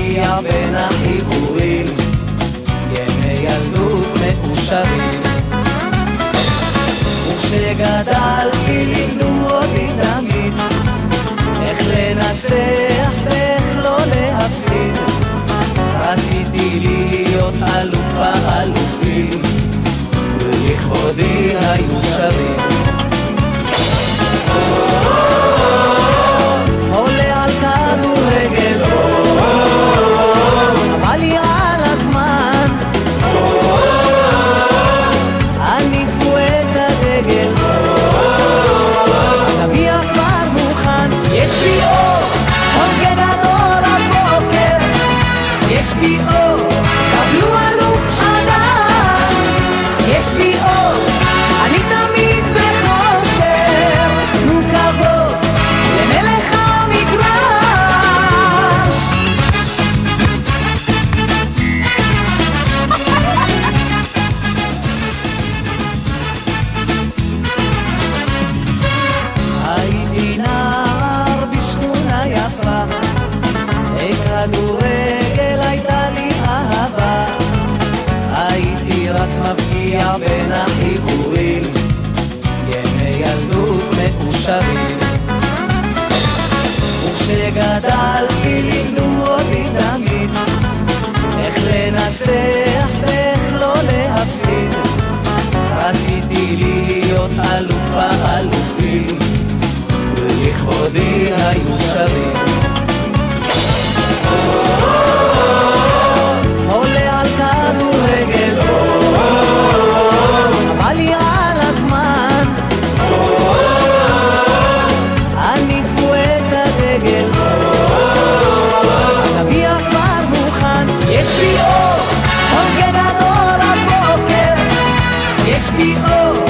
מפגיע בין החיבורים, ימי ילדות מאושרים. וכשגדלתי לימדו אותי תמיד איך לנסח ואיך לא להפסיד. רציתי להיות אלוף האלופים, ולכבודי היו שרים. עולה על כדורגל, אבל יעל הזמן, הניפו את הדגל, הגביע כבר מוכן. יש בי אור, הוגה גדול הבוקר, יש בי אור, קבלו אלוף חדש. יש בי אור, אני תמיד בחושר, תנו כבוד למלך המגרש. הייתי נער בשכונה יפה, כדורגל הייתה לי אהבה. הייתי רץ מפגיע בין החיבורים, ימי ילדות מאושרים. וכשגדלתי לימדו אותי תמיד איך לנסח ואיך לא להפסיד. רציתי להיות אלוף האלופים, ולכבודי היו שרים. עולה על כדורגל, אבל יעל הזמן, הניפו את הדגל, הגביע כבר מוכן. יש בי אור, הוגה גדול הבוקר, יש בי אור,